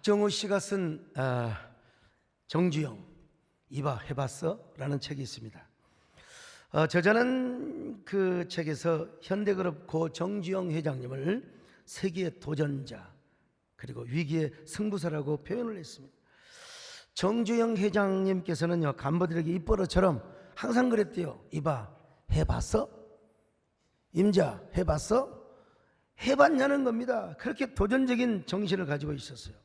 박정호 씨가 쓴 정주영 이봐 해봤어? 라는 책이 있습니다. 저자는 그 책에서 현대그룹 고 정주영 회장님을 세계의 도전자 그리고 위기의 승부사라고 표현을 했습니다. 정주영 회장님께서는요, 간부들에게 입버릇처럼 항상 그랬대요. 이봐 해봤어? 임자 해봤어? 해봤냐는 겁니다. 그렇게 도전적인 정신을 가지고 있었어요.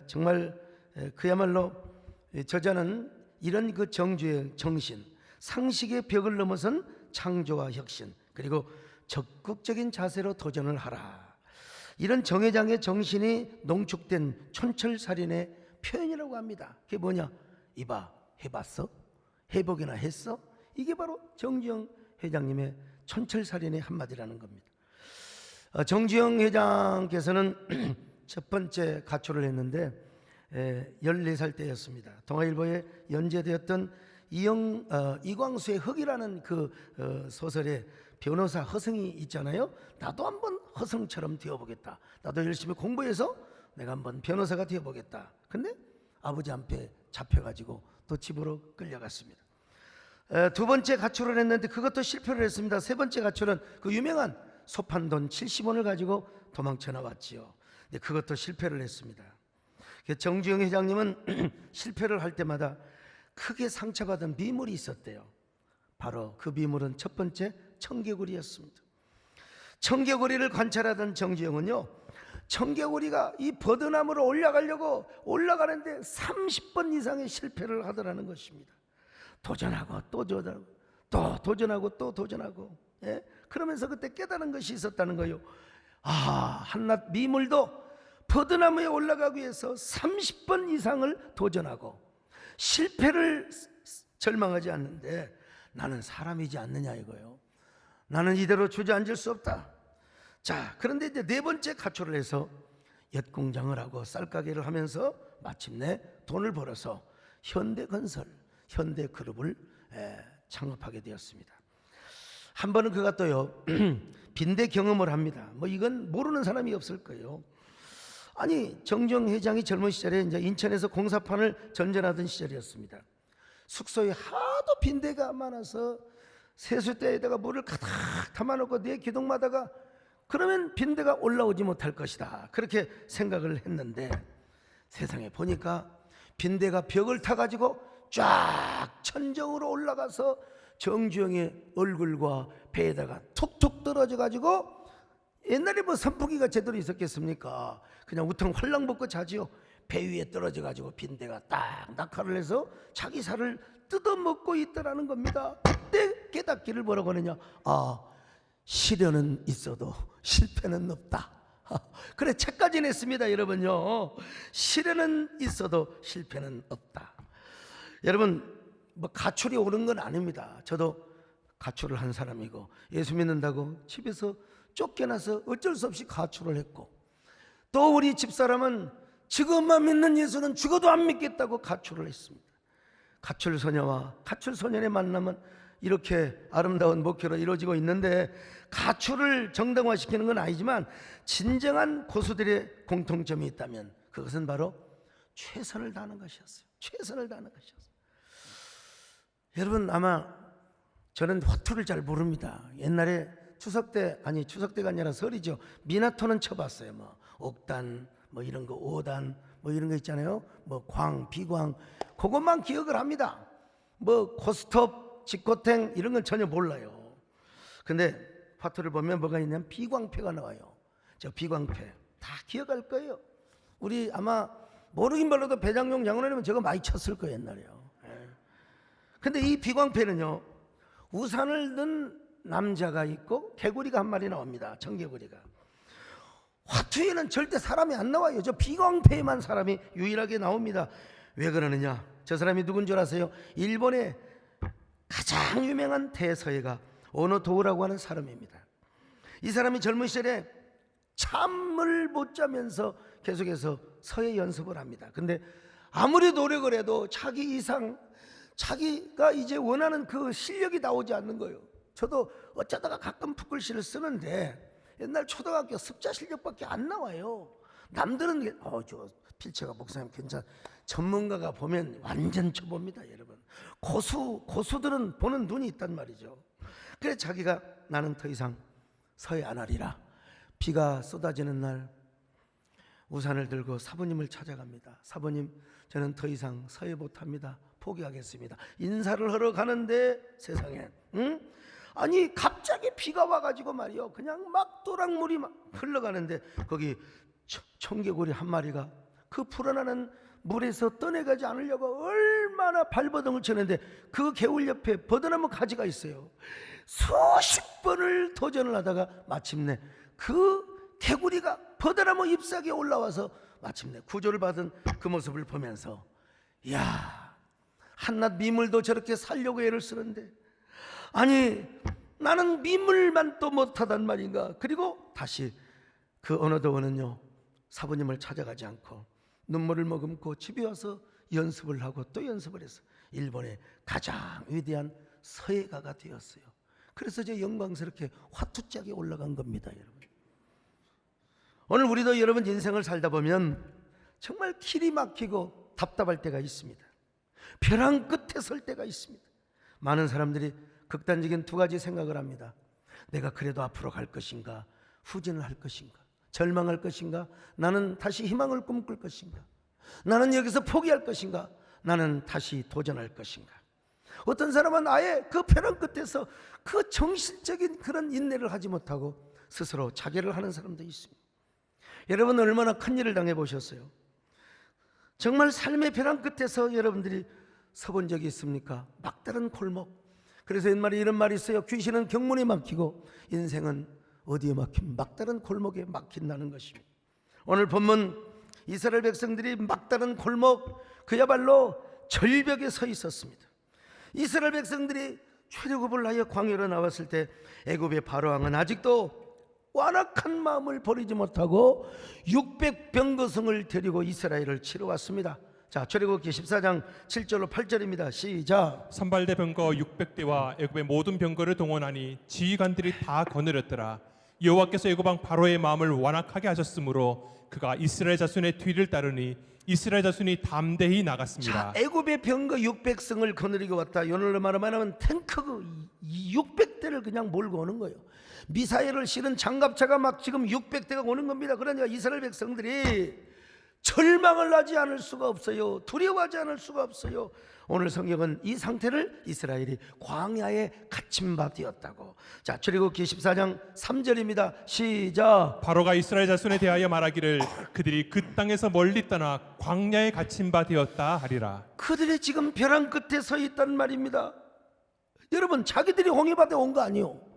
정말 그야말로 저자는 이런 그 정주의 정신, 상식의 벽을 넘어선 창조와 혁신, 그리고 적극적인 자세로 도전을 하라, 이런 정 회장의 정신이 농축된 촌철살인의 표현이라고 합니다. 그게 뭐냐? 이봐 해봤어? 해보기나 했어? 이게 바로 정주영 회장님의 촌철살인의 한마디라는 겁니다. 정주영 회장께서는 첫 번째 가출을 했는데 14살 때였습니다. 동아일보에 연재되었던 이광수의 흙이라는 그 소설에 변호사 허성이 있잖아요. 나도 한번 허성처럼 되어보겠다. 나도 열심히 공부해서 내가 한번 변호사가 되어보겠다. 근데 아버지 앞에 잡혀가지고 또 집으로 끌려갔습니다. 두 번째 가출을 했는데 그것도 실패를 했습니다. 세 번째 가출은 그 유명한 소판돈 70원을 가지고 도망쳐 나왔지요. 근데 그것도 실패를 했습니다. 정주영 회장님은 실패를 할 때마다 크게 상처받은 미물이 있었대요. 바로 그 미물은 첫 번째 청개구리였습니다. 청개구리를 관찰하던 정주영은요, 청개구리가 이 버드나무로 올라가려고 올라가는데 30번 이상의 실패를 하더라는 것입니다. 도전하고 또 도전하고 또 도전하고 또 도전하고, 그러면서 그때 깨달은 것이 있었다는 거예요. 한낱 미물도 버드나무에 올라가기 위해서 30번 이상을 도전하고 실패를 절망하지 않는데 나는 사람이지 않느냐 이거요. 나는 이대로 주저앉을 수 없다. 자, 그런데 이제 네 번째 가출을 해서 엿공장을 하고 쌀가게를 하면서 마침내 돈을 벌어서 현대건설, 현대그룹을 창업하게 되었습니다. 한 번은 그가 또요 빈대 경험을 합니다. 이건 모르는 사람이 없을 거예요. 아니, 정주영 회장이 젊은 시절에 이제 인천에서 공사판을 전전하던 시절이었습니다. 숙소에 하도 빈대가 많아서 세숫대에다가 물을 가득 담아놓고 내 기둥마다가 그러면 빈대가 올라오지 못할 것이다, 그렇게 생각을 했는데 세상에 보니까 빈대가 벽을 타가지고 쫙 천정으로 올라가서 정주영의 얼굴과 배에다가 툭툭 떨어져가지고, 옛날에 선풍기가 제대로 있었겠습니까? 그냥 우통 헐랑 벗고 자지요. 배 위에 떨어져가지고 빈대가 딱 낙하를 해서 자기 살을 뜯어먹고 있더라는 겁니다. 그때 깨닫기를 뭐라고 하느냐? 시련은 있어도 실패는 없다. 그래, 책까지 냈습니다. 여러분요, 시련은 있어도 실패는 없다. 여러분, 가출이 옳은 건 아닙니다. 저도 가출을 한 사람이고 예수 믿는다고 집에서 쫓겨나서 어쩔 수 없이 가출을 했고, 또 우리 집사람은 지금만 믿는 예수는 죽어도 안 믿겠다고 가출을 했습니다. 가출소녀와 가출소년의 만남은 이렇게 아름다운 목표로 이루어지고 있는데, 가출을 정당화시키는 건 아니지만 진정한 고수들의 공통점이 있다면 그것은 바로 최선을 다하는 것이었어요. 최선을 다하는 것이었어요. 여러분, 아마 저는 화투를 잘 모릅니다. 옛날에 추석때가 아니라 설이죠. 미나토는 쳐봤어요. 옥단, 이런 거, 5단, 이런 거 있잖아요. 광, 비광, 그것만 기억을 합니다. 고스톱, 직코탱 이런 건 전혀 몰라요. 근데 화투를 보면 뭐가 있냐면 비광패가 나와요. 저 비광패 다 기억할 거예요. 우리 아마 모르긴 몰라도 배장용 장군님은 저거 많이 쳤을 거예요, 옛날에요. 근데 이 비광패는요, 우산을 든 남자가 있고 개구리가 한 마리 나옵니다. 청개구리가. 화투에는 절대 사람이 안 나와요. 저 비광패에만 사람이 유일하게 나옵니다. 왜 그러느냐? 저 사람이 누군 줄 아세요? 일본의 가장 유명한 대서예가 오노도우라고 하는 사람입니다. 이 사람이 젊은 시절에 잠을 못 자면서 계속해서 서예 연습을 합니다. 근데 아무리 노력을 해도 자기 이상, 자기가 이제 원하는 그 실력이 나오지 않는 거예요. 저도 어쩌다가 가끔 붓글씨를 쓰는데 옛날 초등학교 습자 실력밖에 안 나와요. 남들은 저 필체가 목사님 괜찮. 전문가가 보면 완전 초보입니다, 여러분. 고수들은 보는 눈이 있단 말이죠. 그래 자기가 나는 더 이상 서해 안 하리라. 비가 쏟아지는 날 우산을 들고 사부님을 찾아갑니다. 사부님, 저는 더 이상 서해 못합니다. 포기하겠습니다. 인사를 하러 가는데 세상에, 아니 갑자기 비가 와가지고 말이요, 그냥 막 도랑물이 막 흘러가는데 거기 청개구리 한 마리가 그 불어나는 물에서 떠내가지 않으려고 얼마나 발버둥을 치는데 그 개울 옆에 버드나무 가지가 있어요. 수십 번을 도전을 하다가 마침내 그 개구리가 버드나무 잎사귀에 올라와서 마침내 구조를 받은 그 모습을 보면서, 이야, 한낱 미물도 저렇게 살려고 애를 쓰는데, 아니 나는 미물만 또 못하단 말인가. 그리고 다시 그 어느 도원은요, 사부님을 찾아가지 않고 눈물을 머금고 집에 와서 연습을 하고 또 연습을 해서 일본의 가장 위대한 서예가가 되었어요. 그래서 저 영광스럽게 화투짝에 올라간 겁니다, 여러분. 오늘 우리도 여러분 인생을 살다 보면 정말 길이 막히고 답답할 때가 있습니다. 벼랑 끝에 설 때가 있습니다. 많은 사람들이 극단적인 두 가지 생각을 합니다. 내가 그래도 앞으로 갈 것인가, 후진을 할 것인가, 절망할 것인가, 나는 다시 희망을 꿈꿀 것인가, 나는 여기서 포기할 것인가, 나는 다시 도전할 것인가. 어떤 사람은 아예 그 벼랑 끝에서 그 정신적인 그런 인내를 하지 못하고 스스로 자결을 하는 사람도 있습니다. 여러분 얼마나 큰 일을 당해보셨어요? 정말 삶의 벼랑 끝에서 여러분들이 서본 적이 있습니까? 막다른 골목. 그래서 옛말에 이런 말이 있어요. 귀신은 경문에 막히고 인생은 어디에 막힌? 막다른 골목에 막힌다는 것입니다. 오늘 본문 이스라엘 백성들이 막다른 골목, 그야말로 절벽에 서 있었습니다. 이스라엘 백성들이 출애굽을 하여 광야로 나왔을 때 애굽의 바로왕은 아직도 완악한 마음을 버리지 못하고 600병거성을 데리고 이스라엘을 치러 왔습니다. 자, 출애굽기 14장 7절로 8절입니다. 시작. 산발대 병거 600대와 애굽의 모든 병거를 동원하니 지휘관들이 다 거느렸더라. 여호와께서 애굽 왕 바로의 마음을 완악하게 하셨으므로 그가 이스라엘 자손의 뒤를 따르니 이스라엘 자손이 담대히 나갔습니다. 자, 애굽의 병거 600성을 거느리고 왔다. 오늘로 말하면 탱크 600대를 그냥 몰고 오는 거예요. 미사일을 실은 장갑차가 막 지금 600대가 오는 겁니다. 그러니까 이스라엘 백성들이 절망을 하지 않을 수가 없어요. 두려워하지 않을 수가 없어요. 오늘 성경은 이 상태를 이스라엘이 광야에 갇힌 바 되었다고. 자, 출애굽기 14장 3절입니다. 시작. 바로가 이스라엘 자손에 대하여 말하기를 그들이 그 땅에서 멀리 떠나 광야에 갇힌 바 되었다 하리라. 그들이 지금 벼랑 끝에 서 있단 말입니다. 여러분, 자기들이 홍해바다에 온 거 아니에요.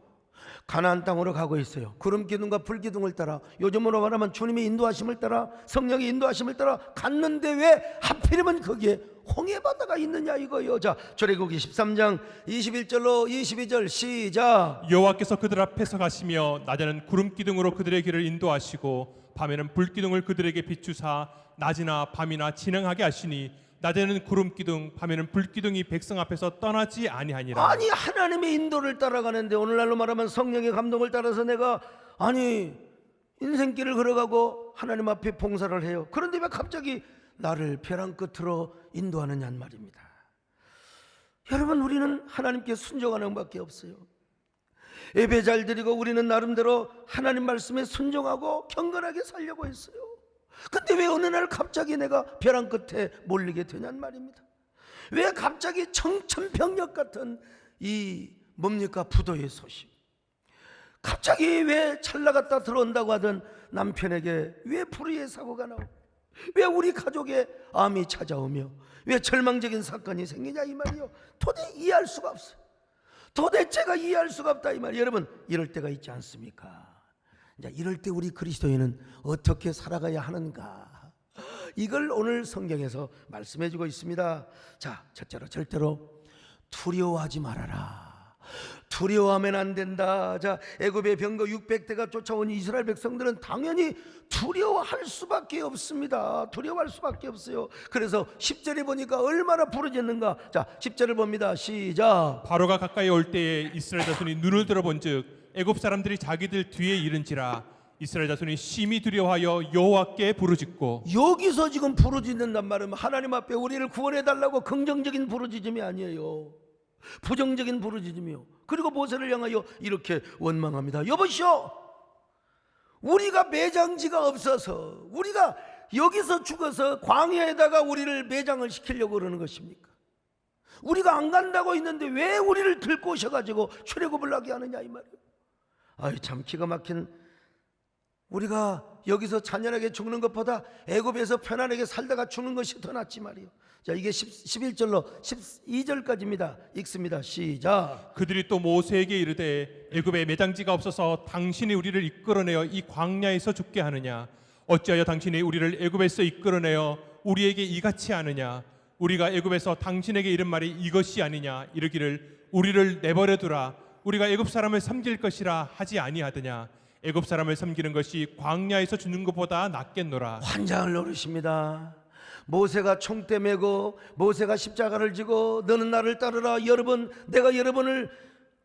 가나안 땅으로 가고 있어요. 구름 기둥과 불 기둥을 따라, 요즘으로 말하면 주님의 인도하심을 따라, 성령의 인도하심을 따라 갔는데 왜 하필이면 거기에 홍해바다가 있느냐 이거요. 자, 출애굽기 13장 21절로 22절 시작. 여호와께서 그들 앞에서 가시며 낮에는 구름 기둥으로 그들의 길을 인도하시고 밤에는 불 기둥을 그들에게 비추사 낮이나 밤이나 진행하게 하시니 낮에는 구름 기둥, 밤에는 불 기둥이 백성 앞에서 떠나지 아니하니라. 아니, 하나님의 인도를 따라가는데 오늘날로 말하면 성령의 감동을 따라서 내가 인생길을 걸어가고 하나님 앞에 봉사를 해요. 그런데 왜 갑자기 나를 벼랑 끝으로 인도하느냐는 말입니다. 여러분, 우리는 하나님께 순종하는 것밖에 없어요. 예배 잘 드리고 우리는 나름대로 하나님 말씀에 순종하고 경건하게 살려고 했어요. 근데 왜 어느 날 갑자기 내가 벼랑 끝에 몰리게 되냐는 말입니다. 왜 갑자기 청천벽력 같은 이 뭡니까 부도의 소식, 갑자기 왜 찰나갔다 들어온다고 하던 남편에게 왜 불의의 사고가 나오고, 왜 우리 가족에 암이 찾아오며 왜 절망적인 사건이 생기냐 이 말이요. 도대체 이해할 수가 없어요. 도대체가 이해할 수가 없다 이 말이에요. 여러분, 이럴 때가 있지 않습니까? 자, 이럴 때 우리 그리스도인은 어떻게 살아가야 하는가, 이걸 오늘 성경에서 말씀해 주고 있습니다. 자, 첫째로 절대로 두려워하지 말아라. 두려워하면 안 된다. 자, 애굽의 병거 600대가 쫓아온 이스라엘 백성들은 당연히 두려워할 수밖에 없습니다. 두려워할 수밖에 없어요. 그래서 10절에 보니까 얼마나 부르짖는가. 자, 10절을 봅니다. 시작. 바로가 가까이 올 때에 이스라엘 자손이 눈을 들어본즉 애굽 사람들이 자기들 뒤에 이른지라 이스라엘 자손이 심히 두려워하여 여호와께 부르짖고 여기서 지금 부르짖는단 말은 하나님 앞에 우리를 구원해달라고 긍정적인 부르짖음이 아니에요. 부정적인 부르짖음이요. 그리고 모세를 향하여 이렇게 원망합니다. 여보시오, 우리가 매장지가 없어서 우리가 여기서 죽어서 광야에다가 우리를 매장을 시키려고 그러는 것입니까? 우리가 안 간다고 했는데 왜 우리를 들고 오셔가지고 출애굽을 하게 하느냐 이 말이에요. 아이 참 기가 막힌, 우리가 여기서 잔인하게 죽는 것보다 애굽에서 편안하게 살다가 죽는 것이 더 낫지 말이에요. 자, 이게 11절로 12절까지입니다. 읽습니다. 시작. 그들이 또 모세에게 이르되 애굽에 매장지가 없어서 당신이 우리를 이끌어내어 이 광야에서 죽게 하느냐? 어찌하여 당신이 우리를 애굽에서 이끌어내어 우리에게 이같이 하느냐? 우리가 애굽에서 당신에게 이른 말이 이것이 아니냐? 이르기를 우리를 내버려 두라. 우리가 애굽 사람을 섬길 것이라 하지 아니하더냐? 애굽 사람을 섬기는 것이 광야에서 죽는 것보다 낫겠노라. 환장을 노리십니다. 모세가 총대 메고 모세가 십자가를 지고 너는 나를 따르라, 여러분 내가 여러분을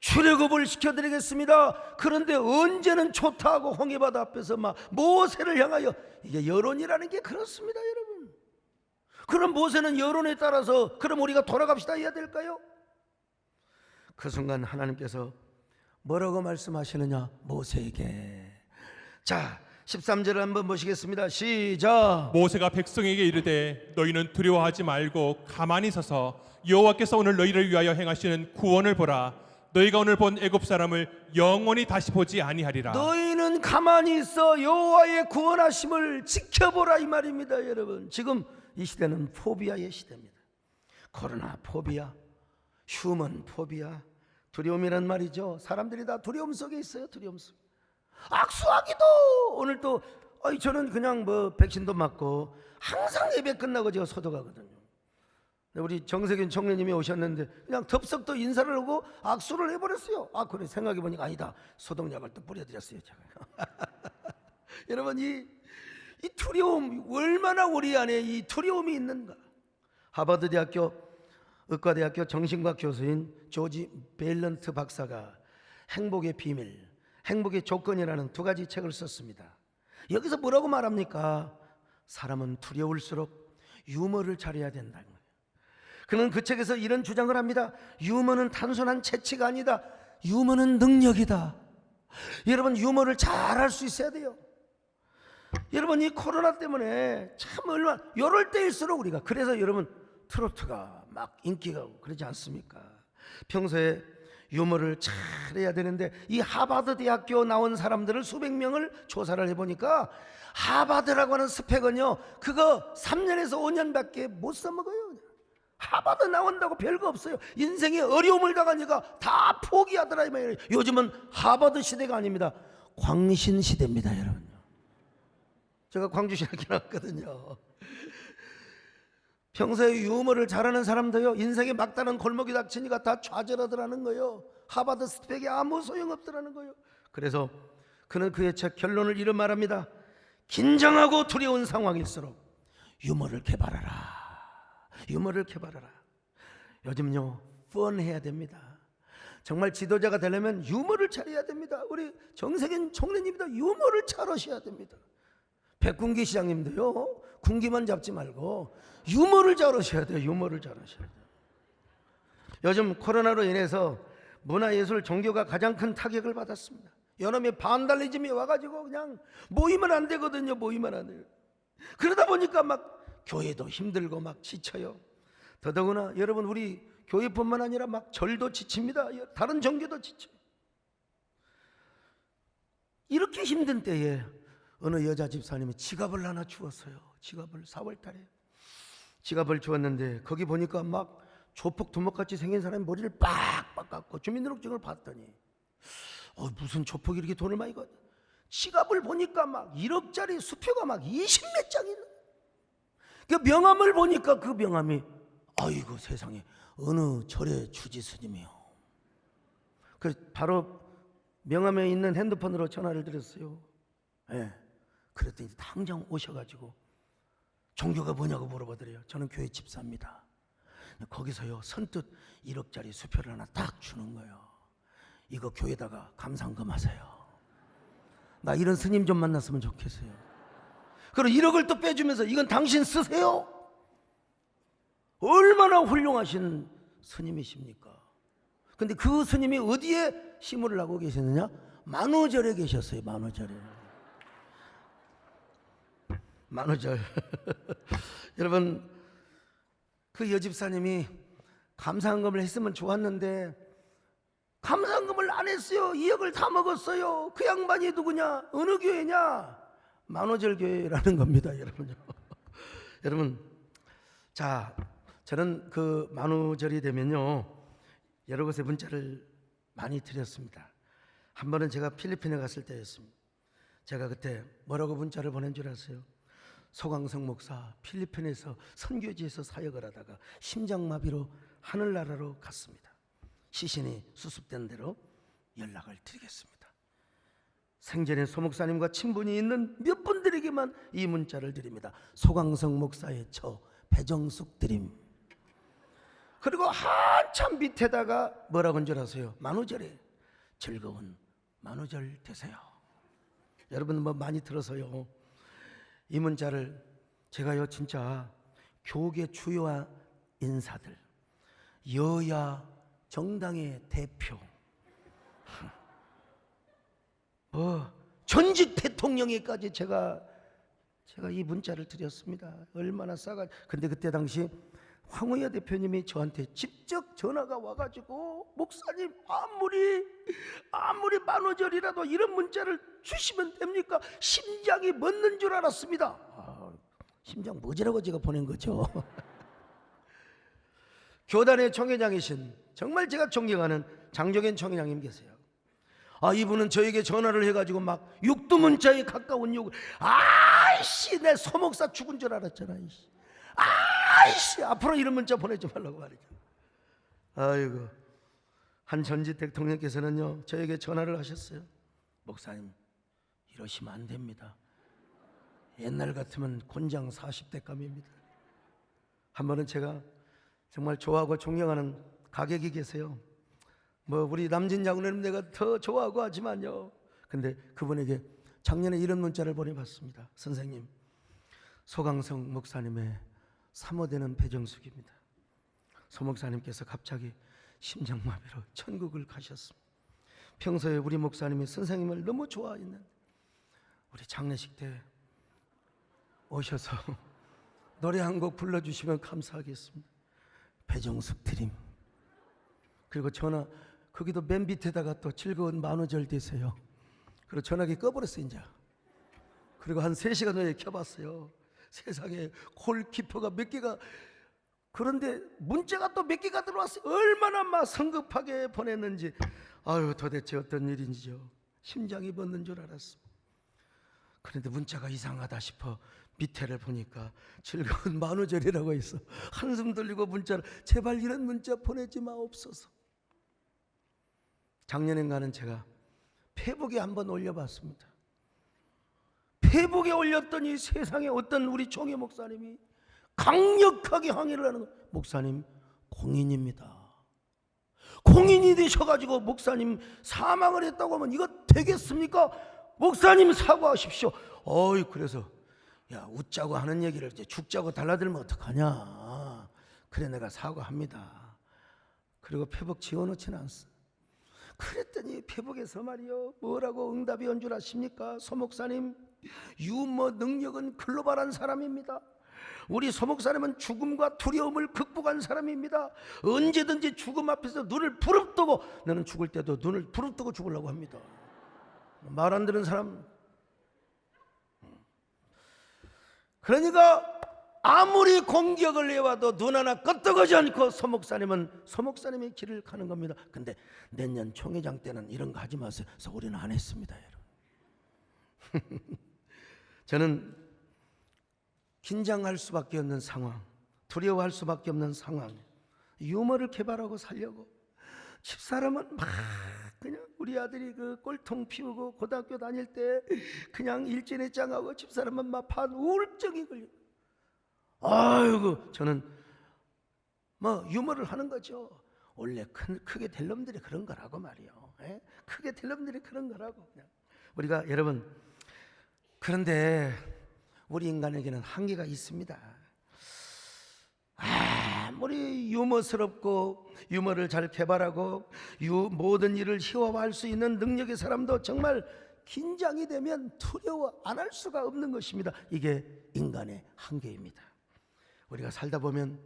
출애굽을 시켜드리겠습니다. 그런데 언제는 좋다 하고 홍해바다 앞에서 막 모세를 향하여, 이게 여론이라는 게 그렇습니다 여러분. 그럼 모세는 여론에 따라서 그럼 우리가 돌아갑시다 해야 될까요? 그 순간 하나님께서 뭐라고 말씀하시느냐, 모세에게. 자, 13절을 한번 보시겠습니다. 시작. 모세가 백성에게 이르되 너희는 두려워하지 말고 가만히 서서 여호와께서 오늘 너희를 위하여 행하시는 구원을 보라. 너희가 오늘 본 애굽 사람을 영원히 다시 보지 아니하리라. 너희는 가만히 있어 여호와의 구원하심을 지켜보라 이 말입니다 여러분. 지금 이 시대는 포비아의 시대입니다. 코로나 포비아, 휴먼 포비아, 두려움이란 말이죠. 사람들이 다 두려움 속에 있어요. 두려움 속에. 악수하기도 오늘 또 저는 그냥 뭐 백신도 맞고 항상 예배 끝나고 제가 소독하거든요. 우리 정세균 총리님이 오셨는데 그냥 덥석 또 인사를 하고 악수를 해버렸어요. 아 그래 생각해보니까 아니다, 소독약을 또 뿌려드렸어요 제가. 여러분 이 두려움, 얼마나 우리 안에 이 두려움이 있는가. 하버드 대학교 의과대학교 정신과 교수인 조지 벨런트 박사가 행복의 비밀, 행복의 조건이라는 두 가지 책을 썼습니다. 여기서 뭐라고 말합니까? 사람은 두려울수록 유머를 잘해야 된다는 거예요. 그는 그 책에서 이런 주장을 합니다. 유머는 단순한 재치가 아니다. 유머는 능력이다. 여러분 유머를 잘할 수 있어야 돼요. 여러분 이 코로나 때문에 참 얼마나 이럴 때일수록 우리가, 그래서 여러분 트로트가 막 인기가 그러지 않습니까? 평소에 유머를 잘해야 되는데 이 하버드 대학교 나온 사람들을 수백 명을 조사를 해보니까 하버드라고 하는 스펙은요 그거 3년에서 5년밖에 못 써먹어요. 하버드 나온다고 별거 없어요. 인생에 어려움을 당하니까 다 포기하더라 이 말이에요. 요즘은 하버드 시대가 아닙니다. 광신 시대입니다 여러분. 제가 광주시학교 나왔거든요. 평소에 유머를 잘하는 사람도요 인생의 막다른 골목이 닥치니까 다 좌절하더라는 거예요. 하버드 스펙이 아무 소용없더라는 거예요. 그래서 그는 그의 책 결론을 이런 말합니다. 긴장하고 두려운 상황일수록 유머를 개발하라. 유머를 개발하라. 요즘요 펀해야 됩니다. 정말 지도자가 되려면 유머를 잘해야 됩니다. 우리 정세균 총리님도 유머를 잘하셔야 됩니다. 백군기 시장님도요 군기만 잡지 말고 유머를 잘하셔야 돼요. 유머를 잘하셔야 돼요. 요즘 코로나로 인해서 문화예술 종교가 가장 큰 타격을 받았습니다. 여놈의 반달리즘이 와가지고 그냥 모이면 안 되거든요. 모이면 안 돼요. 그러다 보니까 막 교회도 힘들고 막 지쳐요. 더더구나 여러분 우리 교회뿐만 아니라 막 절도 지칩니다. 다른 종교도 지쳐요. 이렇게 힘든 때에 어느 여자 집사님이 지갑을 하나 주었어요. 지갑을 4월 달에 지갑을 주었는데 거기 보니까 막 조폭 두목같이 생긴 사람이 머리를 빡빡 깎고 주민등록증을 봤더니 무슨 조폭이 이렇게 돈을 많이 가. 지갑을 보니까 막 1억짜리 수표가 막 20몇 장이 있는. 그 명함을 보니까 그 명함이 아이고 세상에 어느 절의 주지 스님이요. 그 바로 명함에 있는 핸드폰으로 전화를 드렸어요. 네. 그랬더니 당장 오셔가지고 종교가 뭐냐고 물어보더래요. 저는 교회 집사입니다. 거기서요 선뜻 1억짜리 수표를 하나 딱 주는 거예요. 이거 교회다가 감상금 하세요. 나 이런 스님 좀 만났으면 좋겠어요. 그리고 1억을 또 빼주면서 이건 당신 쓰세요. 얼마나 훌륭하신 스님이십니까? 근데 그 스님이 어디에 시무를 하고 계셨느냐? 만우절에 계셨어요. 만우절에. 만우절. 여러분, 그 여집사님이 감사한금을 했으면 좋았는데 감사한금을 안 했어요. 2억을 다 먹었어요. 그 양반이 누구냐? 어느 교회냐? 만우절 교회라는 겁니다, 여러분요. 여러분, 자, 저는 그 만우절이 되면요 여러 곳에 문자를 많이 드렸습니다. 한 번은 제가 필리핀에 갔을 때였습니다. 제가 그때 뭐라고 문자를 보낸 줄 아세요? 소강성 목사 필리핀에서 선교지에서 사역을 하다가 심장마비로 하늘나라로 갔습니다. 시신이 수습된 대로 연락을 드리겠습니다. 생전에 소 목사님과 친분이 있는 몇 분들에게만 이 문자를 드립니다. 소강성 목사의 처 배정숙 드림. 그리고 한참 밑에다가 뭐라고 한 줄 아세요? 만우절에 즐거운 만우절 되세요. 여러분 뭐 많이 들어서요. 이 문자를 제가요 진짜 교계 주요 인사들, 여야 정당의 대표, 전직 대통령에까지 제가 이 문자를 드렸습니다. 얼마나 싸가. 근데 그때 당시 황우여 대표님이 저한테 직접 전화가 와가지고 목사님 아무리 만우절이라도 이런 문자를 주시면 됩니까? 심장이 멎는 줄 알았습니다. 심장 멎으라고 제가 보낸 거죠. 교단의 총회장이신 정말 제가 존경하는 장종현 총회장님 계세요. 이분은 저에게 전화를 해가지고 막 육두문자에 가까운 욕을, 아이씨 내 소목사 죽은 줄 알았잖아. 아이씨 앞으로 이런 문자 보내지 말라고 말이죠. 아이고, 한 전직 대통령께서는요 저에게 전화를 하셨어요. 목사님 이러시면 안 됩니다. 옛날 같으면 곤장 40대 감입니다. 한 번은 제가 정말 좋아하고 존경하는 가객이 계세요. 뭐 우리 남진 장로님 내가 더 좋아하고 하지만요, 근데 그분에게 작년에 이런 문자를 보내봤습니다. 선생님, 소강성 목사님의 사모되는 배정숙입니다. 소 목사님께서 갑자기 심장마비로 천국을 가셨습니다. 평소에 우리 목사님이 선생님을 너무 좋아했는데 우리 장례식 때 오셔서 노래 한 곡 불러주시면 감사하겠습니다. 배정숙 드림. 그리고 전화 거기도 맨 밑에다가 또 즐거운 만우절 되세요. 그리고 전화기 꺼버렸어요 이제. 그리고 한 3시간 전에 켜봤어요. 세상에 골키퍼가 몇 개가, 그런데 문자가 또 몇 개가 들어왔어요. 얼마나 막 성급하게 보냈는지. 아유 도대체 어떤 일인지요. 심장이 멎는 줄 알았습니다. 그런데 문자가 이상하다 싶어 밑에를 보니까 즐거운 만우절이라고 있어. 한숨 돌리고 문자를, 제발 이런 문자 보내지 마옵소서. 작년엔가는 제가 페북에 한번 올려봤습니다. 페북에 올렸더니 세상에 어떤 우리 총회 목사님이 강력하게 항의를 하는 거예요. 목사님 공인입니다. 공인이 되셔가지고 목사님 사망을 했다고 하면 이거 되겠습니까? 목사님 사과하십시오. 그래서 야 웃자고 하는 얘기를 이제 죽자고 달라들면 어떡하냐. 그래 내가 사과합니다. 그리고 페북 지워놓지는 않았어. 그랬더니 페북에서 말이요 뭐라고 응답이 온 줄 아십니까? 소 목사님 유머 능력은 글로벌한 사람입니다. 우리 소 목사님은 죽음과 두려움을 극복한 사람입니다. 언제든지 죽음 앞에서 눈을 부릅뜨고, 너는 죽을 때도 눈을 부릅뜨고 죽으려고 합니다. 말 안 듣는 사람. 그러니까 아무리 공격을 해와도 눈 하나 끄떡하지 않고 소 목사님은 소 목사님의 길을 가는 겁니다. 근데 내년 총회장 때는 이런 거 하지 마세요. 그래서 우리는 안 했습니다, 여러분. 저는 긴장할 수밖에 없는 상황, 두려워할 수밖에 없는 상황, 유머를 개발하고 살려고. 집사람은 막 그냥 우리 아들이 그 꼴통 피우고 고등학교 다닐 때 그냥 일진에 짱하고 집사람은 막 반 우울증이 걸려. 아이고 저는 뭐 유머를 하는 거죠. 원래 크게 될 놈들이 그런 거라고 말이요. 크게 될 놈들이 그런 거라고. 그냥 우리가 여러분, 그런데 우리 인간에게는 한계가 있습니다. 아무리 유머스럽고 유머를 잘 개발하고 모든 일을 희화화할 수 있는 능력의 사람도 정말 긴장이 되면 두려워 안 할 수가 없는 것입니다. 이게 인간의 한계입니다. 우리가 살다 보면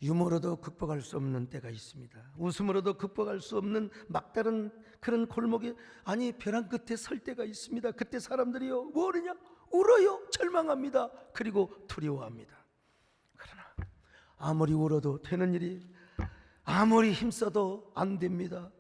유머로도 극복할 수 없는 때가 있습니다. 웃음으로도 극복할 수 없는 막다른 그런 골목에, 아니 벼랑 끝에 설 때가 있습니다. 그때 사람들이요 뭐하느냐? 울어요. 절망합니다. 그리고 두려워합니다. 그러나 아무리 울어도 되는 일이, 아무리 힘써도 안 됩니다.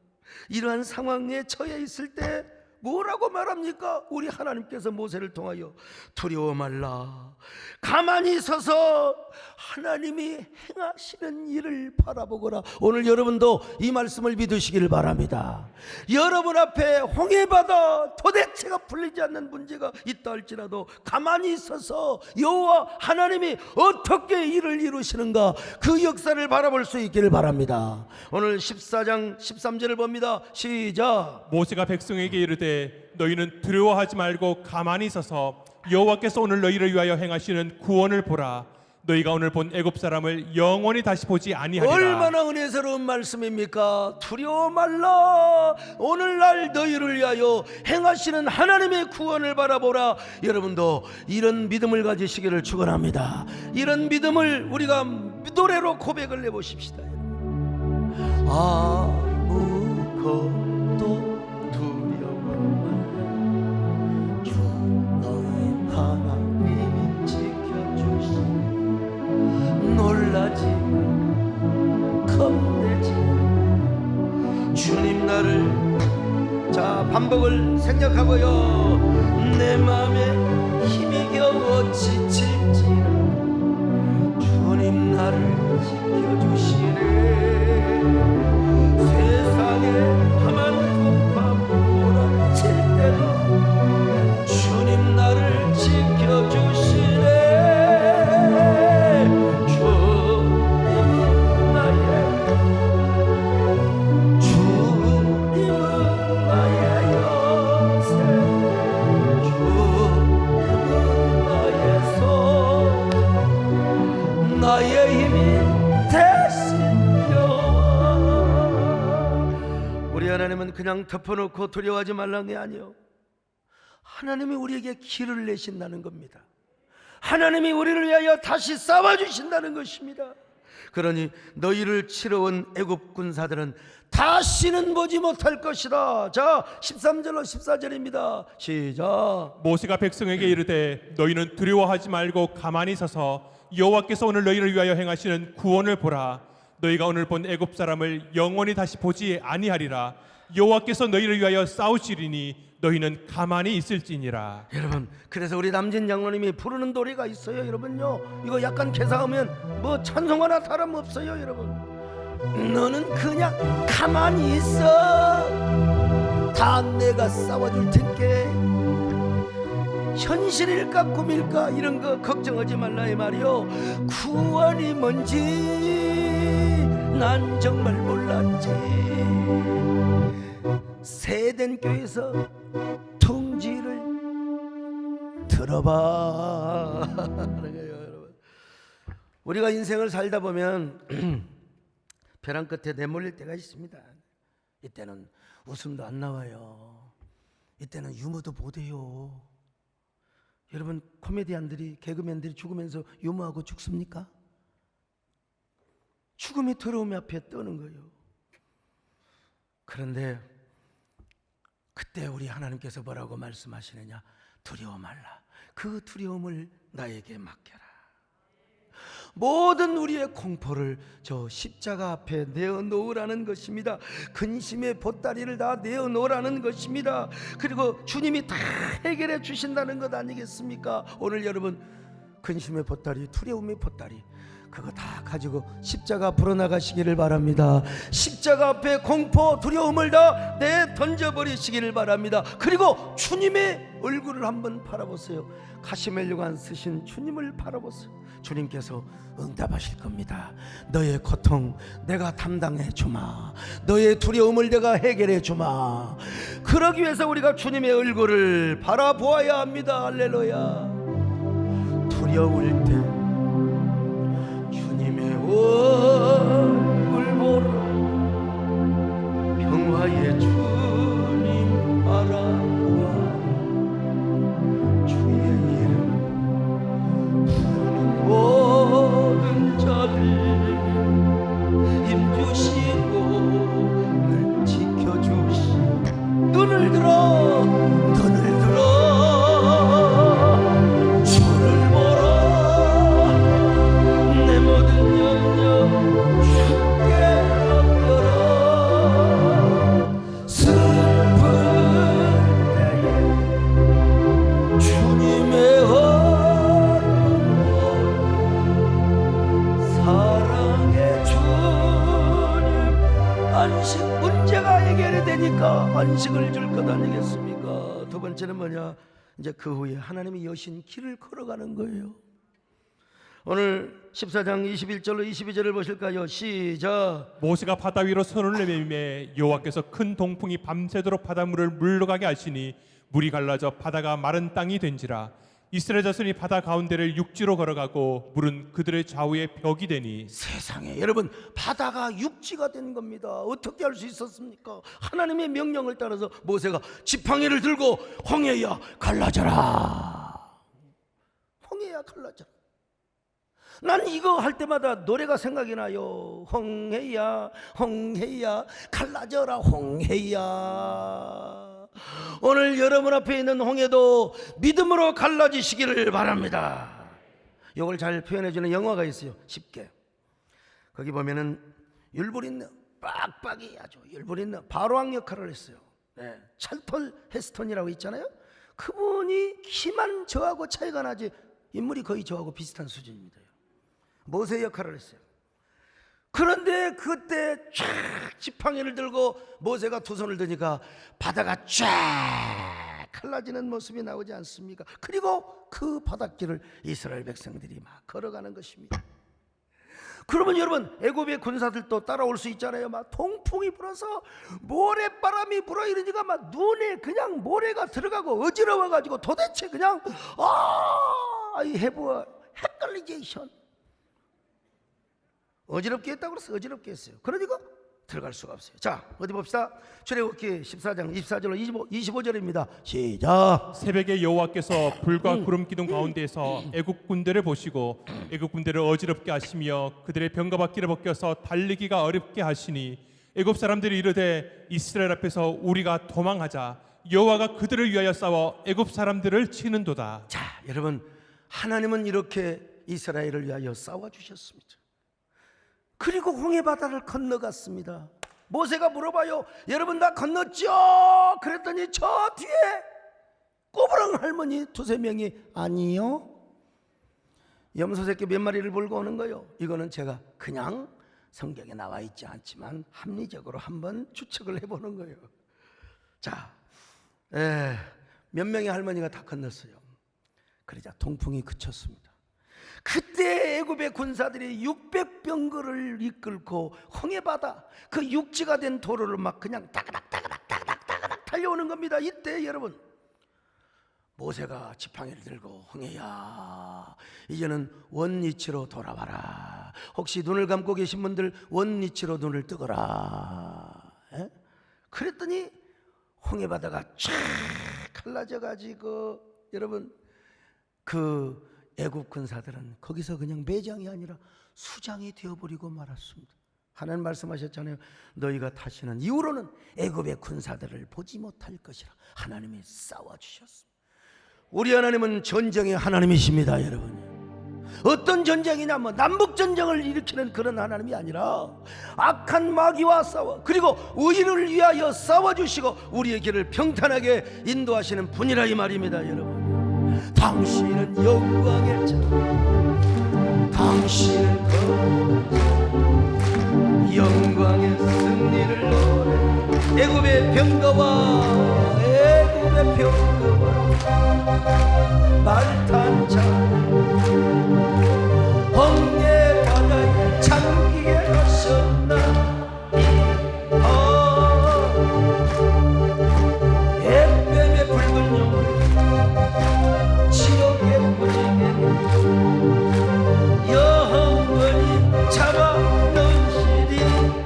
이러한 상황에 처해 있을 때 뭐라고 말합니까? 우리 하나님께서 모세를 통하여 두려워 말라, 가만히 서서 하나님이 행하시는 일을 바라보거라. 오늘 여러분도 이 말씀을 믿으시길 바랍니다. 여러분 앞에 홍해바다 도대체가 풀리지 않는 문제가 있다 할지라도 가만히 서서 여호와 하나님이 어떻게 일을 이루시는가, 그 역사를 바라볼 수 있기를 바랍니다. 오늘 14장 13절을 봅니다. 시작. 모세가 백성에게 이르되 너희는 두려워하지 말고 가만히 서서 여호와께서 오늘 너희를 위하여 행하시는 구원을 보라. 너희가 오늘 본 애굽 사람을 영원히 다시 보지 아니하리라. 얼마나 은혜스러운 말씀입니까? 두려워 말라, 오늘날 너희를 위하여 행하시는 하나님의 구원을 바라보라. 여러분도 이런 믿음을 가지시기를 축원합니다. 이런 믿음을 우리가 노래로 고백을 해보십시다. 아무것도 놀라지 겁내지 주님 나를, 자 반복을 생략하고요, 내 맘에 힘이 겨워 지칠지라 주님 나를 지켜주시네. 세상에 험한 풍파 몰아칠 때도 주님 나를 지켜주시네. 나의 힘이 대신 여호와. 우리 하나님은 그냥 덮어놓고 두려워하지 말라는 게 아니요, 하나님이 우리에게 길을 내신다는 겁니다. 하나님이 우리를 위하여 다시 싸워주신다는 것입니다. 그러니 너희를 치러온 애굽 군사들은 다시는 보지 못할 것이다. 자 13절로 14절입니다. 시작. 모세가 백성에게 이르되 너희는 두려워하지 말고 가만히 서서 여호와께서 오늘 너희를 위하여 행하시는 구원을 보라. 너희가 오늘 본 애굽 사람을 영원히 다시 보지 아니하리라. 여호와께서 너희를 위하여 싸우시리니 너희는 가만히 있을지니라. 여러분, 그래서 우리 남진 장로님이 부르는 노래가 있어요. 여러분요, 이거 약간 개사하면 뭐 찬송가나 다름없어요. 여러분, 너는 그냥 가만히 있어, 다 내가 싸워줄 텐께. 현실일까 꿈일까 이런 거 걱정하지 말라 이 말이요. 구원이 뭔지 난 정말 몰랐지. 세덴교에서 통지를 들어봐. 여러분, 우리가 인생을 살다 보면 벼랑 끝에 내몰릴 때가 있습니다. 이때는 웃음도 안 나와요. 이때는 유머도 못해요. 여러분, 코미디언들이, 개그맨들이 죽으면서 유머하고 죽습니까? 죽음이 더러움 앞에 떠는 거예요. 그런데 그때 우리 하나님께서 뭐라고 말씀하시느냐? 두려워 말라, 그 두려움을 나에게 맡겨라. 모든 우리의 공포를 저 십자가 앞에 내어놓으라는 것입니다. 근심의 보따리를 다 내어놓으라는 것입니다. 그리고 주님이 다 해결해 주신다는 것 아니겠습니까? 오늘 여러분, 근심의 보따리, 두려움의 보따리, 그거 다 가지고 십자가 불어나가시기를 바랍니다. 십자가 앞에 공포 두려움을 다 내던져버리시기를 바랍니다. 그리고 주님의 얼굴을 한번 바라보세요. 가시멜류관 쓰신 주님을 바라보세요. 주님께서 응답하실 겁니다. 너의 고통 내가 담당해 주마. 너의 두려움을 내가 해결해 주마. 그러기 위해서 우리가 주님의 얼굴을 바라보아야 합니다. 할렐루야. 두려울 때 주님의 얼굴 보러 평화의 주님 바라보아 주의 이름 부르는 모든 자들 힘주시고 늘 지켜주시 눈을 들어 주를 보라 내 모든 염려 주께 맡겨라. 슬플 때에 주님의 얼굴 사랑의 주님 안식 문제가 해결이 되니까 안식을 줄 것 아니겠습니까? 두 번째는 뭐냐? 이제 그 후에 하나님이 여신 길을 걸어가는 거예요. 오늘 14장 21절로 22절을 보실까요? 시작. 모세가 바다 위로 손을 내밀매 여호와께서 큰 동풍이 밤새도록 바닷물을 물러가게 하시니 물이 갈라져 바다가 마른 땅이 된지라. 이스라엘 자손이 바다 가운데를 육지로 걸어가고 물은 그들의 좌우에 벽이 되니. 세상에 여러분, 바다가 육지가 된 겁니다. 어떻게 할 수 있었습니까? 하나님의 명령을 따라서 모세가 지팡이를 들고 홍해야 갈라져라. 홍해야 갈라져라. 난 이거 할 때마다 노래가 생각이 나요. 홍해야 홍해야 갈라져라 홍해야. 오늘 여러분 앞에 있는 홍해도 믿음으로 갈라지시기를 바랍니다. 이걸 잘 표현해주는 영화가 있어요. 쉽게 거기 보면은 율브린너 빡빡이 아주 율브린너 바로왕 역할을 했어요. 네. 찰턴 헤스턴이라고 있잖아요. 그분이 키만 저하고 차이가 나지 인물이 거의 저하고 비슷한 수준입니다. 모세 역할을 했어요. 그런데 그때 쫙 지팡이를 들고 모세가 두 손을 드니까 바다가 쫙 갈라지는 모습이 나오지 않습니까? 그리고 그 바닷길을 이스라엘 백성들이 막 걸어가는 것입니다. 그러면 여러분, 애굽의 군사들도 따라올 수 있잖아요. 막 동풍이 불어서 모래바람이 불어 이러니까 막 눈에 그냥 모래가 들어가고 어지러워가지고 도대체 그냥 이 해부어 헷갈리제이션 어지럽게 했다고 그래서 어지럽게 했어요. 그러니까 들어갈 수가 없어요. 자, 어디 봅시다. 출애굽기 14장 24절로 25절입니다. 시작. 새벽에 여호와께서 불과 구름 기둥 가운데에서 애굽 군대를 보시고 애굽 군대를 어지럽게 하시며 그들의 병과 바퀴를 벗겨서 달리기가 어렵게 하시니 애굽 사람들이 이르되 이스라엘 앞에서 우리가 도망하자. 여호와가 그들을 위하여 싸워 애굽 사람들을 치는도다. 자, 여러분, 하나님은 이렇게 이스라엘을 위하여 싸워 주셨습니다. 그리고 홍해바다를 건너갔습니다. 모세가 물어봐요. 여러분 다 건넜죠? 그랬더니 저 뒤에 꼬부랑 할머니 두세 명이 아니요. 염소 새끼 몇 마리를 몰고 오는 거요. 이거는 제가 그냥 성경에 나와 있지 않지만 합리적으로 한번 추측을 해보는 거예요. 자, 몇 명의 할머니가 다 건넜어요. 그러자 동풍이 그쳤습니다. 그때 애굽의 군사들이 600병거를 이끌고 홍해바다 그 육지가 된 도로를 막 그냥 다가닥 달려오는 겁니다. 이때 여러분, 모세가 지팡이를 들고 홍해야 이제는 원위치로 돌아와라. 혹시 눈을 감고 계신 분들 원위치로 눈을 뜨거라. 그랬더니 홍해바다가 쫙 갈라져 가지고 여러분, 그 애굽 군사들은 거기서 그냥 매장이 아니라 수장이 되어버리고 말았습니다. 하나님 말씀하셨잖아요. 너희가 다시는 이후로는 애굽의 군사들을 보지 못할 것이라. 하나님이 싸워주셨습니다. 우리 하나님은 전쟁의 하나님이십니다. 여러분, 어떤 전쟁이냐, 남북전쟁을 일으키는 그런 하나님이 아니라 악한 마귀와 싸워 그리고 의인을 위하여 싸워주시고 우리의 길을 평탄하게 인도하시는 분이라 이 말입니다. 여러분, 당신은 영광의 자, 당신은 애굽의 병거와 애굽의 병거와 말탄 자 홍해 바다에 잠기게 하셨나이다. 에뱀의 붉은 용을 지옥의 무지개 영원히 잡아 넣으시리이다.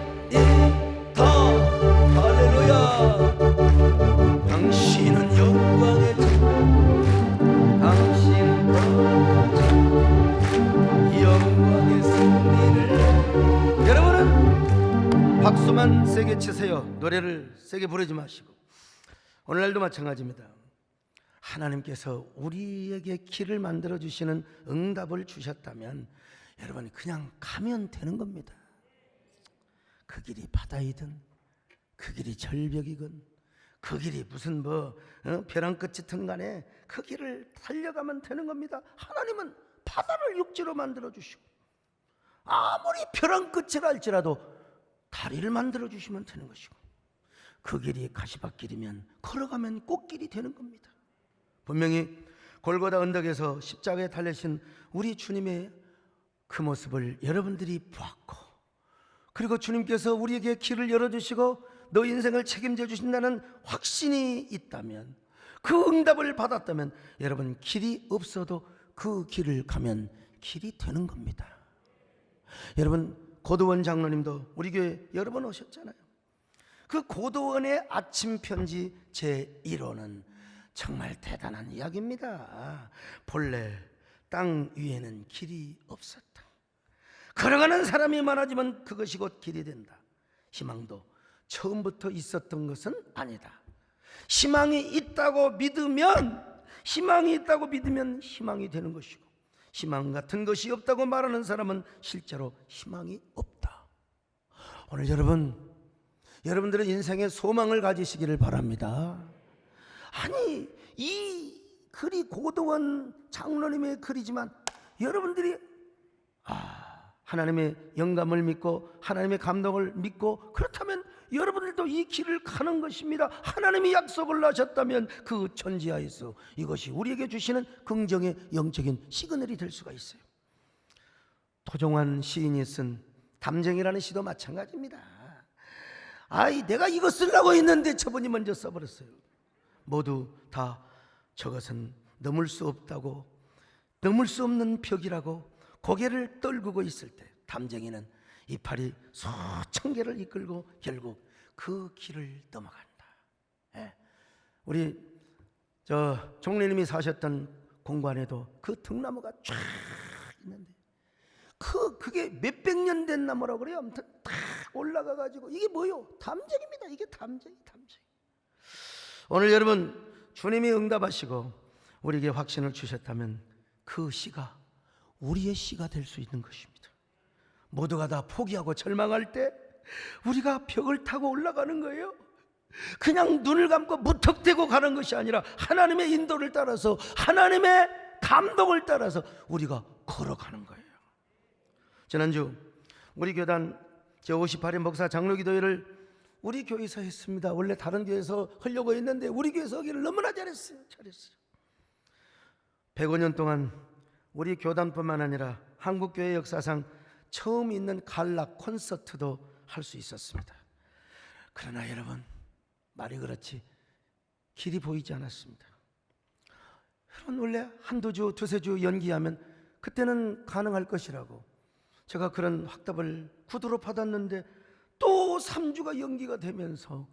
할렐루야. 당신은 영광의 주, 당신은 영광의 승리를. 여러분은 박수만 세게 치세요. 노래를 세게 부르지 마시고. 오늘날도 마찬가지입니다. 하나님께서 우리에게 길을 만들어 주시는 응답을 주셨다면 여러분 그냥 가면 되는 겁니다. 그 길이 바다이든 그 길이 절벽이건 그 길이 무슨 벼랑 끝이든 간에 그 길을 달려가면 되는 겁니다. 하나님은 바다를 육지로 만들어 주시고 아무리 벼랑 끝이라 할지라도 다리를 만들어 주시면 되는 것이고 그 길이 가시밭길이면 걸어가면 꽃길이 되는 겁니다. 분명히 골고다 언덕에서 십자가에 달리신 우리 주님의 그 모습을 여러분들이 보았고, 그리고 주님께서 우리에게 길을 열어주시고 너 인생을 책임져 주신다는 확신이 있다면, 그 응답을 받았다면 여러분 길이 없어도 그 길을 가면 길이 되는 겁니다. 여러분 고도원 장로님도 우리 교회 여러 번 오셨잖아요. 그 고도원의 아침 편지 제1호는 정말 대단한 이야기입니다. 본래 땅 위에는 길이 없었다. 걸어가는 사람이 많아지면 그것이 곧 길이 된다. 희망도 처음부터 있었던 것은 아니다. 희망이 있다고 믿으면 희망이 되는 것이고, 희망 같은 것이 없다고 말하는 사람은 실제로 희망이 없다. 오늘 여러분들은 인생에 소망을 가지시기를 바랍니다. 아니 이 글이 고도원 장로님의 글이지만 여러분들이 하나님의 영감을 믿고 하나님의 감동을 믿고 그렇다면 여러분들도 이 길을 가는 것입니다. 하나님이 약속을 하셨다면 그 천지하에서 이것이 우리에게 주시는 긍정의 영적인 시그널이 될 수가 있어요. 토종환 시인이 쓴 담쟁이라는 시도 마찬가지입니다. 내가 이거 쓰려고 했는데 저분이 먼저 써버렸어요. 모두 다 저것은 넘을 수 없는 벽이라고 고개를 떨구고 있을 때 담쟁이는 이파리 수천 개를 이끌고 결국 그 길을 넘어간다. 우리 종래님이 사셨던 공관에도 그 등나무가 쫙 있는데 그게 몇백 년 된 나무라고 그래요. 아무튼 딱 올라가 가지고 이게 뭐요? 담쟁입니다. 이게 담쟁이. 오늘 여러분 주님이 응답하시고 우리에게 확신을 주셨다면 그 시가 우리의 시가 될 수 있는 것입니다. 모두가 다 포기하고 절망할 때 우리가 벽을 타고 올라가는 거예요. 그냥 눈을 감고 무턱대고 가는 것이 아니라 하나님의 인도를 따라서, 하나님의 감동을 따라서 우리가 걸어가는 거예요. 지난주 우리 교단 제58회 목사 장로기도회를 우리 교회에서 했습니다. 원래 다른 교회에서 하려고 했는데 우리 교회에서 하기를 너무나 잘했어요. 105년 동안 우리 교단뿐만 아니라 한국교회 역사상 처음 있는 갈라 콘서트도 할 수 있었습니다. 그러나 여러분 말이 그렇지 길이 보이지 않았습니다. 여러분 원래 한두 주 두세 주 연기하면 그때는 가능할 것이라고 제가 그런 확답을 구두로 받았는데 또 3주가 연기가 되면서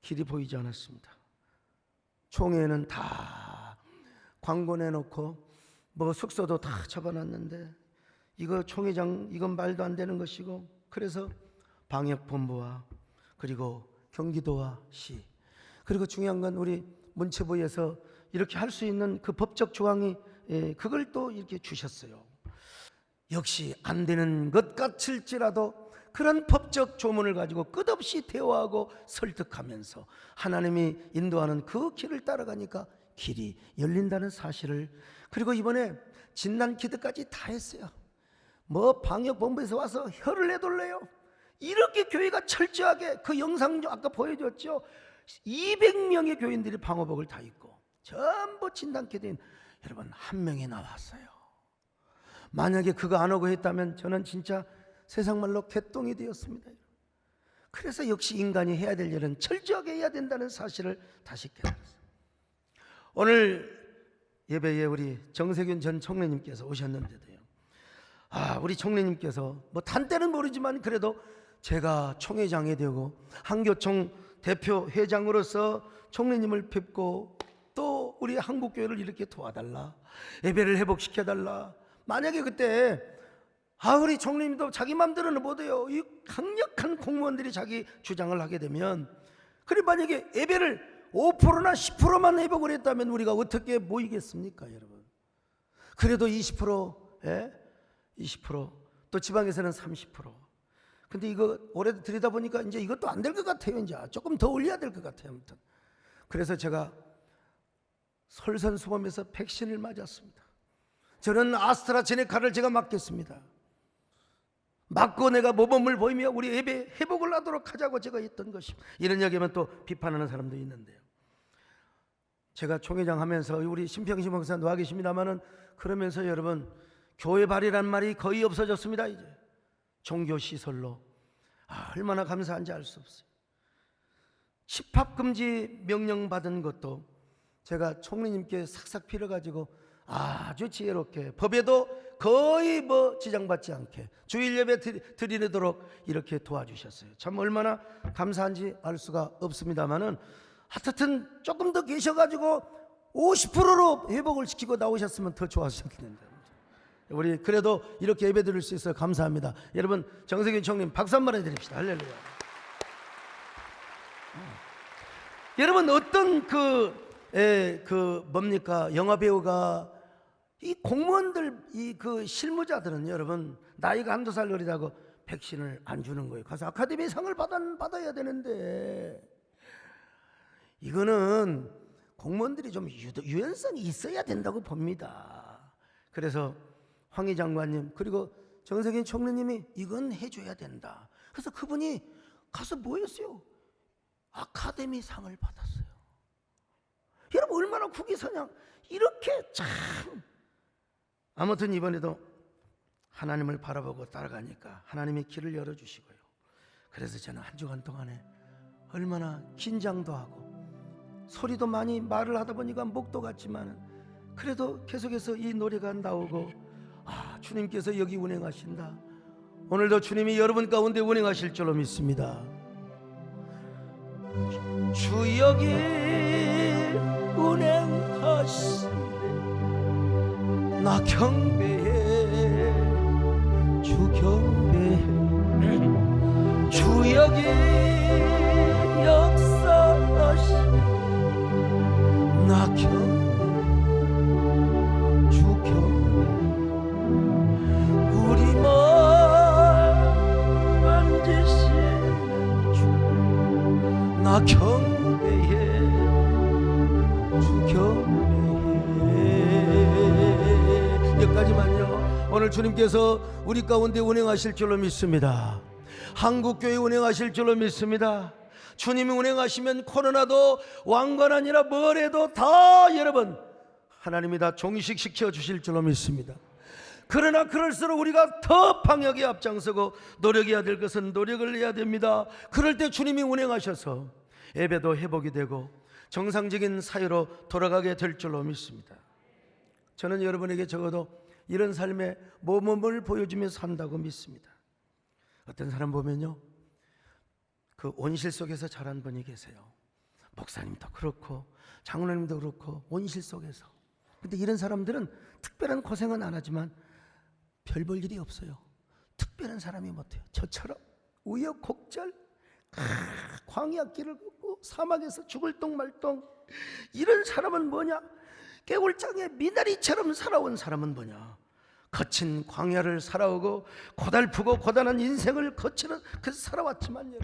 길이 보이지 않았습니다. 총회는 다 광고 내놓고 숙소도 다 잡아놨는데 이거 총회장 이건 말도 안 되는 것이고, 그래서 방역본부와 그리고 경기도와 시 그리고 중요한 건 우리 문체부에서 이렇게 할 수 있는 그 법적 조항이 그걸 또 이렇게 주셨어요. 역시 안 되는 것 같을지라도 그런 법적 조문을 가지고 끝없이 대화하고 설득하면서 하나님이 인도하는 그 길을 따라가니까 길이 열린다는 사실을, 그리고 이번에 진단 키트까지 다 했어요. 방역본부에서 와서 혀를 내돌려요. 이렇게 교회가 철저하게 그 영상 아까 보여줬죠. 200명의 교인들이 방호복을 다 입고 전부 진단케 된 여러분 한 명이 나왔어요. 만약에 그거 안 오고 했다면 저는 진짜 세상 말로 개똥이 되었습니다. 그래서 역시 인간이 해야 될 일은 철저하게 해야 된다는 사실을 다시 깨달았어요. 오늘 예배에 우리 정세균 전 총리님께서 오셨는데도요, 우리 총리님께서 뭐 단때는 모르지만 그래도 제가 총회장이 되고 한교총 대표 회장으로서 총리님을 뵙고 또 우리 한국교회를 이렇게 도와달라, 예배를 회복시켜달라. 만약에 그때 우리 총리님도 자기 맘대로는 못해요. 이 강력한 공무원들이 자기 주장을 하게 되면, 그래 만약에 예배를 5%나 10%만 회복을 했다면 우리가 어떻게 모이겠습니까, 여러분? 그래도 20%, 20%, 또 지방에서는 30%. 근데 이거 올해 들이다 보니까 이제 이것도 안 될 것 같아요. 이제 조금 더 올려야 될 것 같아요. 아무튼 그래서 제가 솔선수범해서 백신을 맞았습니다. 저는 아스트라제네카를 제가 맞겠습니다. 맞고 내가 모범을 보이며 우리 예배 회복을 하도록 하자고 제가 했던 것입니다. 이런 이야기하면 또 비판하는 사람도 있는데요, 제가 총회장 하면서 우리 심평신 목사 놓아 계십니다마는 그러면서 여러분 교회 발이란 말이 거의 없어졌습니다. 이제 종교시설로 얼마나 감사한지 알 수 없어요. 집합금지 명령 받은 것도 제가 총리님께 삭삭 빌어가지고 아주 지혜롭게 법에도 거의 뭐 지장받지 않게 주일 예배 드리도록 이렇게 도와주셨어요. 참 얼마나 감사한지 알 수가 없습니다만은 하여튼 조금 더 계셔가지고 50%로 회복을 시키고 나오셨으면 더 좋았었겠는데, 우리 그래도 이렇게 예배 드릴 수 있어서 감사합니다. 여러분 정세균 총리님 박수 한번 해드립시다. 할렐루야. 여러분 어떤 뭡니까 영화배우가 이 공무원들 그 실무자들은 여러분 나이가 한두 살 어리다고 백신을 안 주는 거예요. 가서 아카데미 상을 받아야 되는데, 이거는 공무원들이 좀 유연성이 있어야 된다고 봅니다. 그래서 황희 장관님 그리고 정세균 총리님이 이건 해줘야 된다. 그래서 그분이 가서 뭐 했어요? 아카데미 상을 받았어요. 여러분 얼마나 국위선양 이렇게 참. 아무튼 이번에도 하나님을 바라보고 따라가니까 하나님이 길을 열어주시고요. 그래서 저는 한 주간 동안에 얼마나 긴장도 하고 소리도 많이 말을 하다 보니까 목도 갔지만 그래도 계속해서 이 노래가 나오고 주님께서 여기 운행하신다. 오늘도 주님이 여러분 가운데 운행하실 줄로 믿습니다. 주 여기 운행하시네 나 경배해 주 경배해 주 여기 역사하시네 나 경배해 주 경배해 우리 마음 만지시는 주 나 경배해 주 경배해. 여기까지만요. 오늘 주님께서 우리 가운데 운행하실 줄로 믿습니다. 한국교회 운행하실 줄로 믿습니다. 주님이 운행하시면 코로나도 왕관 아니라 뭘 해도 다 여러분 하나님이 다 종식시켜 주실 줄로 믿습니다. 그러나 그럴수록 우리가 더 방역에 앞장서고 노력해야 될 것은 노력을 해야 됩니다. 그럴 때 주님이 운행하셔서 예배도 회복이 되고 정상적인 사회로 돌아가게 될 줄로 믿습니다. 저는 여러분에게 적어도 이런 삶의 모범을 보여주며 산다고 믿습니다. 어떤 사람 보면요, 그 온실 속에서 자란 분이 계세요. 목사님도 그렇고 장로님도 그렇고 온실 속에서. 근데 이런 사람들은 특별한 고생은 안 하지만 별 볼 일이 없어요. 특별한 사람이 못해요. 저처럼 우여곡절 광야길을 걷고 사막에서 죽을 똥말똥. 이런 사람은 뭐냐? 개울장에 미나리처럼 살아온 사람은 뭐냐? 거친 광야를 살아오고 고달프고 고단한 인생을 거치는 그래서 살아왔지만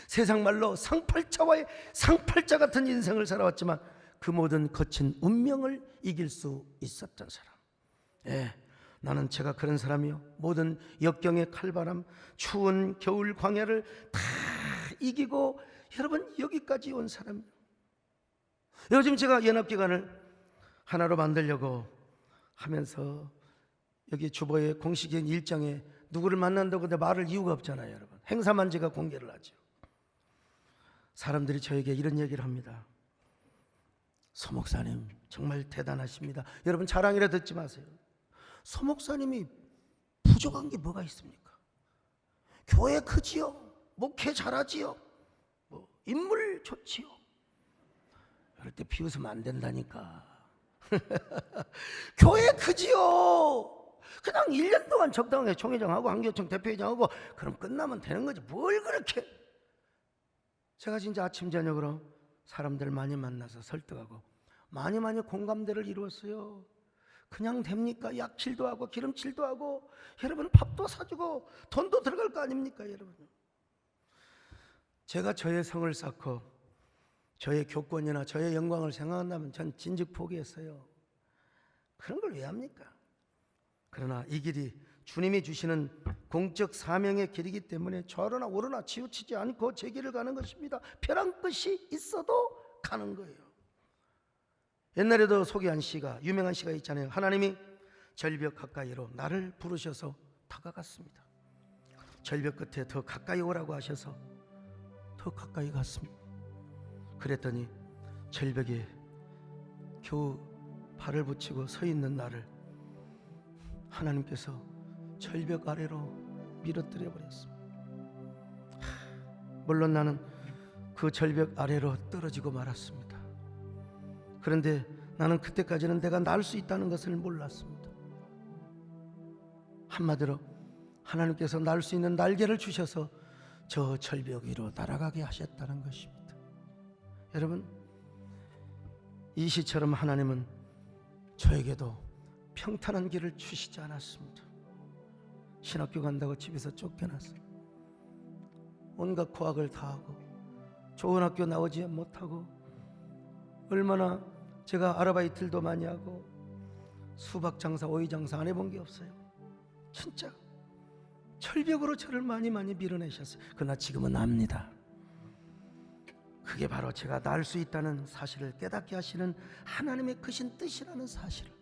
세상 말로 상팔자와의 상팔자 같은 인생을 살아왔지만 그 모든 거친 운명을 이길 수 있었던 사람. 나는 제가 그런 사람이요, 모든 역경의 칼바람, 추운 겨울 광야를 다 이기고 여러분 여기까지 온 사람이요. 요즘 제가 연합기관을 하나로 만들려고 하면서 여기 주보의 공식적인 일정에 누구를 만난다고 근데 말할 이유가 없잖아요. 여러분 행사만 제가 공개를 하죠. 사람들이 저에게 이런 얘기를 합니다. 소 목사님 정말 대단하십니다. 여러분 자랑이라 듣지 마세요. 소 목사님이 부족한 게 뭐가 있습니까? 교회 크지요, 목회 잘하지요, 뭐 인물 좋지요. 이럴 때 비웃으면 안 된다니까. 교회 크지요. 그냥 1년 동안 적당하게 총회장하고 한교총 대표회장하고 그럼 끝나면 되는 거지 뭘 그렇게. 제가 진짜 아침 저녁으로 사람들 많이 만나서 설득하고 많이 공감대를 이루었어요. 그냥 됩니까? 약칠도 하고 기름칠도 하고 여러분 밥도 사주고 돈도 들어갈 거 아닙니까 여러분? 제가 저의 성을 쌓고 저의 교권이나 저의 영광을 생각한다면 전 진즉 포기했어요. 그런 걸 왜 합니까? 그러나 이 길이 주님이 주시는 공적 사명의 길이기 때문에 좌로나 우로나 치우치지 않고 제 길을 가는 것입니다. 벼랑 끝이 있어도 가는 거예요. 옛날에도 소개한 시가, 유명한 시가 있잖아요. 하나님이 절벽 가까이로 나를 부르셔서 다가갔습니다. 절벽 끝에 더 가까이 오라고 하셔서 더 가까이 갔습니다. 그랬더니 절벽에 겨우 발을 붙이고 서 있는 나를 하나님께서 절벽 아래로 밀어뜨려 버렸습니다. 물론 나는 그 절벽 아래로 떨어지고 말았습니다. 그런데 나는 그때까지는 내가 날 수 있다는 것을 몰랐습니다. 한마디로 하나님께서 날 수 있는 날개를 주셔서 저 절벽 위로 날아가게 하셨다는 것입니다. 여러분, 이 시처럼 하나님은 저에게도 평탄한 길을 주시지 않았습니다. 신학교 간다고 집에서 쫓겨났어요. 온갖 고학을 다 하고 좋은 학교 나오지 못하고 얼마나 제가 아르바이트도 많이 하고 수박 장사, 오이 장사 안 해본 게 없어요. 진짜 철벽으로 저를 많이 밀어내셨어요. 그러나 지금은 압니다. 그게 바로 제가 날 수 있다는 사실을 깨닫게 하시는 하나님의 크신 뜻이라는 사실을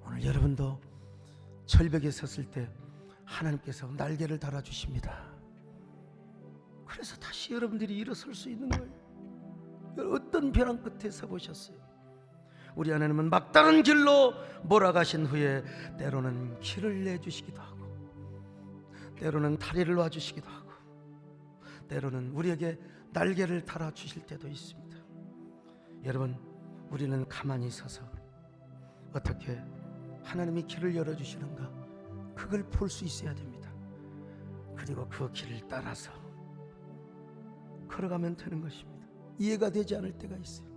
오늘 여러분도 절벽에 섰을 때 하나님께서 날개를 달아주십니다. 그래서 다시 여러분들이 일어설 수 있는 거예요. 어떤 벼랑 끝에 서보셨어요? 우리 하나님은 막다른 길로 몰아가신 후에 때로는 길을 내주시기도 하고 때로는 다리를 놔주시기도 하고 때로는 우리에게 날개를 달아주실 때도 있습니다. 여러분, 우리는 가만히 서서 어떻게 하나님이 길을 열어주시는가 그걸 볼 수 있어야 됩니다. 그리고 그 길을 따라서 걸어가면 되는 것입니다. 이해가 되지 않을 때가 있어요.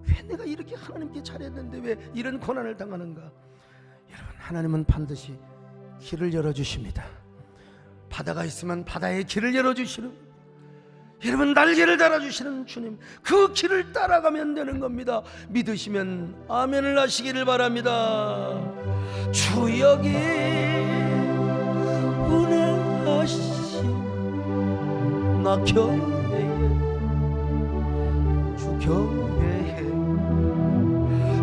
왜 내가 이렇게 하나님께 잘했는데 왜 이런 고난을 당하는가? 여러분, 하나님은 반드시 길을 열어주십니다. 바다가 있으면 바다에 길을 열어주시는, 여러분 날개를 달아주시는 주님, 그 길을 따라가면 되는 겁니다. 믿으시면 아멘을 하시기를 바랍니다. 주 여기 운행하신 나 경배해, 주 경배해.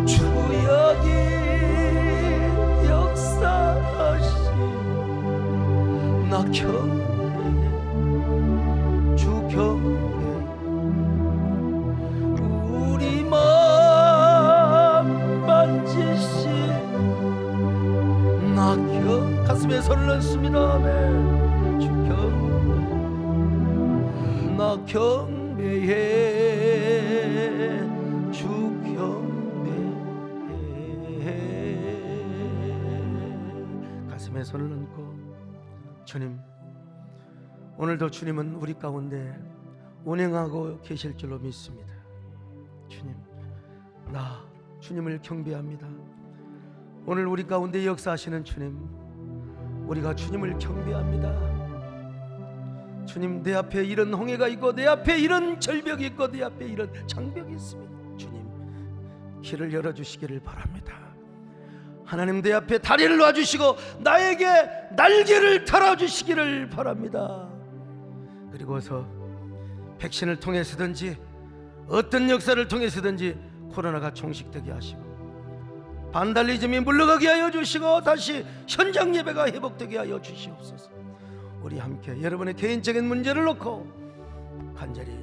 주 여기 역사하신 나 경배해, 주 경배해. 우리 마음 만지신 나 가슴에 손을 얹습니다. 아멘. 주 경배해, 나 경배해, 주 경배해. 가슴에 손을 얹고, 주님, 오늘도 주님은 우리 가운데 운행하고 계실 줄로 믿습니다. 주님, 나 주님을 경배합니다. 오늘 우리 가운데 역사하시는 주님, 우리가 주님을 경배합니다. 주님, 내 앞에 이런 홍해가 있고 내 앞에 이런 절벽이 있고 내 앞에 이런 장벽이 있습니다. 주님, 길을 열어주시기를 바랍니다. 하나님 내 앞에 다리를 놔주시고 나에게 날개를 달아주시기를 바랍니다. 그리고서 백신을 통해서든지 어떤 역사를 통해서든지 코로나가 종식되게 하시고 반달리즘이 물러가게 하여 주시고 다시 현장 예배가 회복되게 하여 주시옵소서. 우리 함께 여러분의 개인적인 문제를 놓고 간절히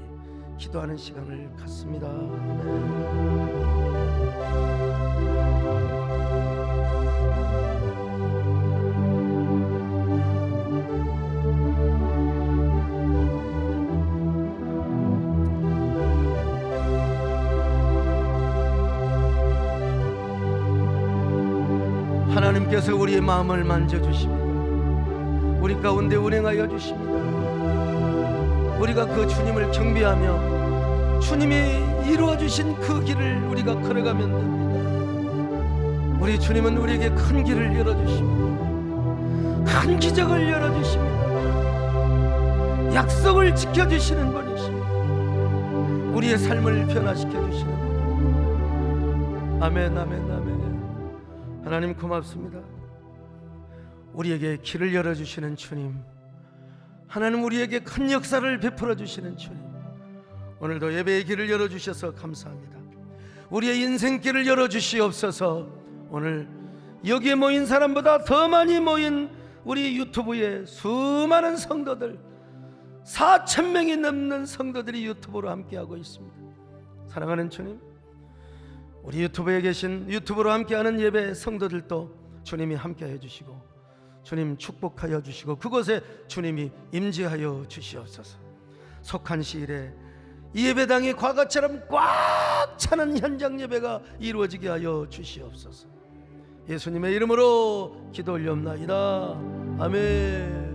기도하는 시간을 갖습니다. 하나님께서 우리의 마음을 만져주십니다. 우리 가운데 운행하여 주십니다. 우리가 그 주님을 경배하며 주님이 이루어주신 그 길을 우리가 걸어가면 됩니다. 우리 주님은 우리에게 큰 길을 열어주십니다. 큰 기적을 열어주십니다. 약속을 지켜주시는 분이십니다. 우리의 삶을 변화시켜주시는 분입니다. 아멘, 아멘, 아멘. 하나님 고맙습니다. 우리에게 길을 열어주시는 주님, 하나님 우리에게 큰 역사를 베풀어 주시는 주님, 오늘도 예배의 길을 열어주셔서 감사합니다. 우리의 인생길을 열어주시옵소서. 오늘 여기에 모인 사람보다 더 많이 모인 우리 유튜브에 수많은 성도들, 4,000명이 넘는 성도들이 유튜브로 함께하고 있습니다. 사랑하는 주님, 우리 유튜브에 계신 유튜브로 함께하는 예배 성도들도 주님이 함께해 주시고 주님 축복하여 주시고 그곳에 주님이 임재하여 주시옵소서. 속한 시일에 이 예배당이 과거처럼 꽉 차는 현장 예배가 이루어지게 하여 주시옵소서. 예수님의 이름으로 기도 올려옵나이다. 아멘.